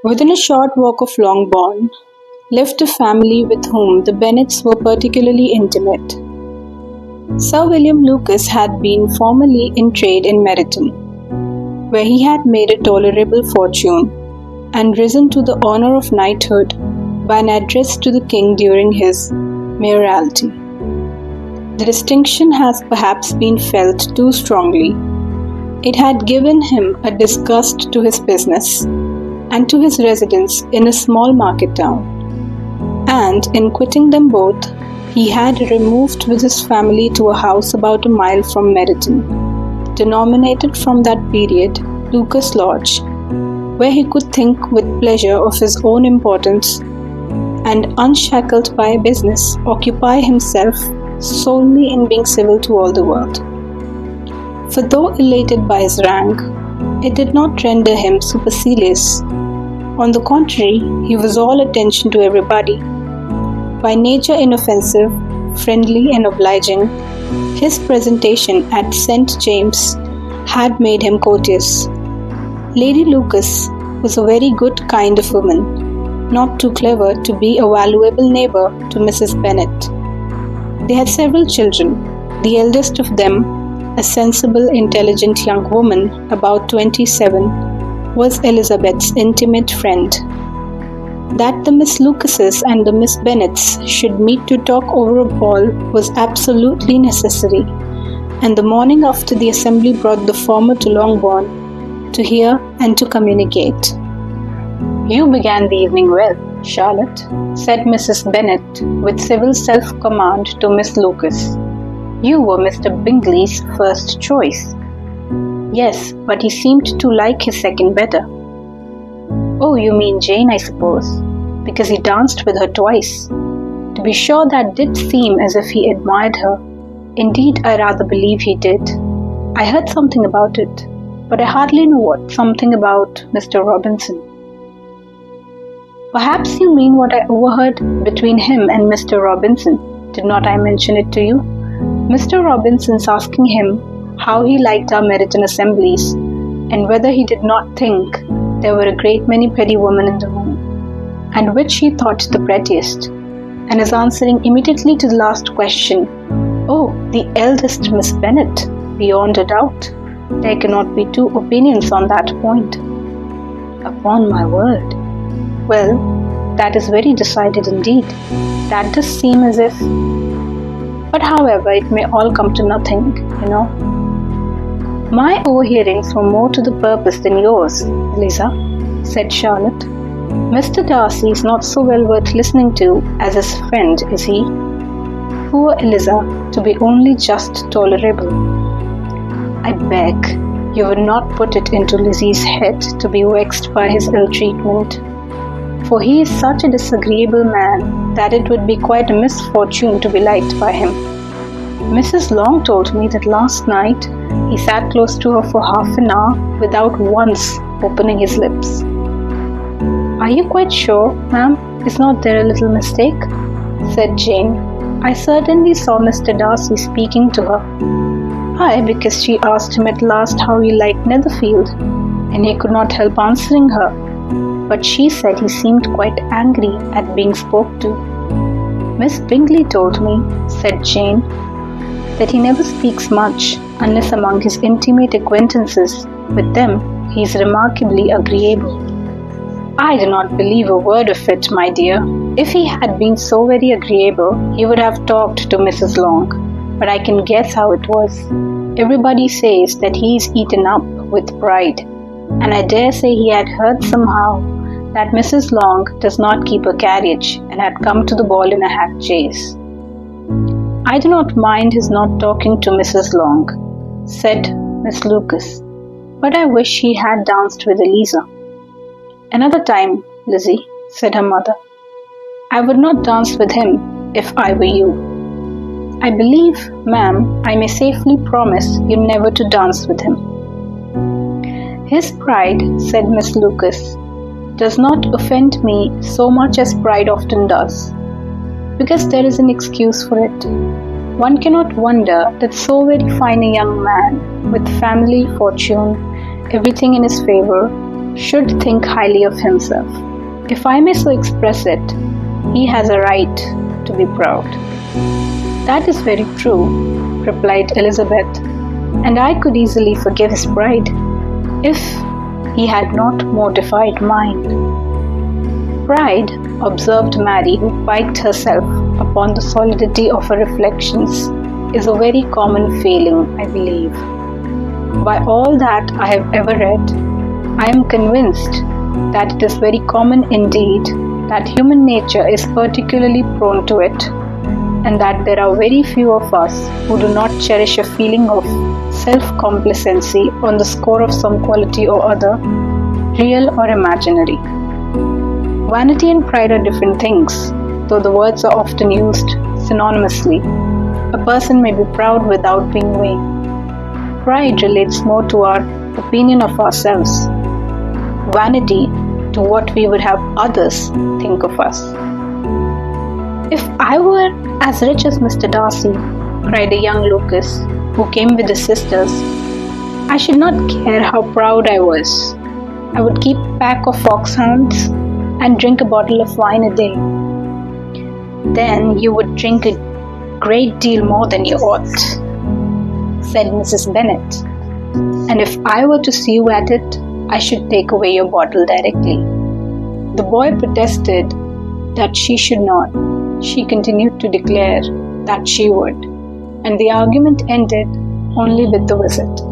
Within a short walk of Longbourn lived a family with whom the Bennets were particularly intimate. Sir William Lucas had been formerly in trade in Meryton, where he had made a tolerable fortune and risen to the honour of knighthood by an address to the king during his mayoralty. The distinction has perhaps been felt too strongly. It had given him a disgust to his business and to his residence in a small market town, and in quitting them both, he had removed with his family to a house about a mile from Meryton, denominated from that period Lucas Lodge, where he could think with pleasure of his own importance and, unshackled by business, occupy himself solely in being civil to all the world. For though elated by his rank, it did not render him supercilious. On the contrary, he was all attention to everybody. By nature inoffensive, friendly and obliging, his presentation at St. James had made him courteous. Lady Lucas was a very good kind of woman, not too clever to be a valuable neighbour to Mrs. Bennet. They had several children, the eldest of them, a sensible, intelligent young woman about 27, was Elizabeth's intimate friend. That the Miss Lucases and the Miss Bennets should meet to talk over a ball was absolutely necessary, and the morning after the assembly brought the former to Longbourn to hear and to communicate. "You began the evening well, Charlotte," said Mrs. Bennet with civil self-command to Miss Lucas. "You were Mr. Bingley's first choice." "Yes, but he seemed to like his second better." "Oh, you mean Jane, I suppose, because he danced with her twice." "To be sure, that did seem as if he admired her. Indeed, I rather believe he did. I heard something about it, but I hardly know what. Something about Mr. Robinson." "Perhaps you mean what I overheard between him and Mr. Robinson. Did not I mention it to you? Mr. Robinson's asking him how he liked our Meryton assemblies, and whether he did not think there were a great many pretty women in the room, and which he thought the prettiest, and is answering immediately to the last question, 'Oh, the eldest Miss Bennet, beyond a doubt. There cannot be two opinions on that point.'" "Upon my word." "Well, that is very decided indeed. That does seem as if... But however, it may all come to nothing, you know." "My overhearings were more to the purpose than yours, Eliza," said Charlotte. "Mr. Darcy is not so well worth listening to as his friend, is he?" Poor Eliza, to be only just tolerable. "I beg you would not put it into Lizzie's head to be vexed by his ill treatment, for he is such a disagreeable man that it would be quite a misfortune to be liked by him. Mrs. Long told me that last night he sat close to her for half an hour without once opening his lips." "Are you quite sure, ma'am? Is not there a little mistake?" said Jane. "I certainly saw Mr. Darcy speaking to her." "Aye, because she asked him at last how he liked Netherfield, and he could not help answering her. But she said he seemed quite angry at being spoke to." "Miss Bingley told me," said Jane, "that he never speaks much unless among his intimate acquaintances. With them, he is remarkably agreeable." "I do not believe a word of it, my dear. If he had been so very agreeable, he would have talked to Mrs. Long, but I can guess how it was. Everybody says that he is eaten up with pride, and I dare say he had heard somehow that Mrs. Long does not keep a carriage and had come to the ball in a hack chaise." "I do not mind his not talking to Mrs. Long," said Miss Lucas, "but I wish he had danced with Eliza." "Another time, Lizzie," said her mother. "I would not dance with him if I were you." "I believe, ma'am, I may safely promise you never to dance with him." "His pride," said Miss Lucas, "does not offend me so much as pride often does, because there is an excuse for it. One cannot wonder that so very fine a young man, with family, fortune, everything in his favor, should think highly of himself. If I may so express it, he has a right to be proud." "That is very true," replied Elizabeth, "and I could easily forgive his pride if he had not mortified mine." "Pride," observed Mary, who piqued herself upon the solidity of her reflections, "is a very common failing, I believe. By all that I have ever read, I am convinced that it is very common indeed, that human nature is particularly prone to it, and that there are very few of us who do not cherish a feeling of self-complacency on the score of some quality or other, real or imaginary. Vanity and pride are different things, though the words are often used synonymously. A person may be proud without being vain. Pride relates more to our opinion of ourselves, vanity to what we would have others think of us." "If I were as rich as Mr. Darcy," cried a young Lucas, who came with his sisters, "I should not care how proud I was. I would keep a pack of foxhounds and drink a bottle of wine a day." "Then you would drink a great deal more than you ought," said Mrs. Bennet, "and if I were to see you at it, I should take away your bottle directly." The boy protested that she should not. She continued to declare that she would, and the argument ended only with the visit.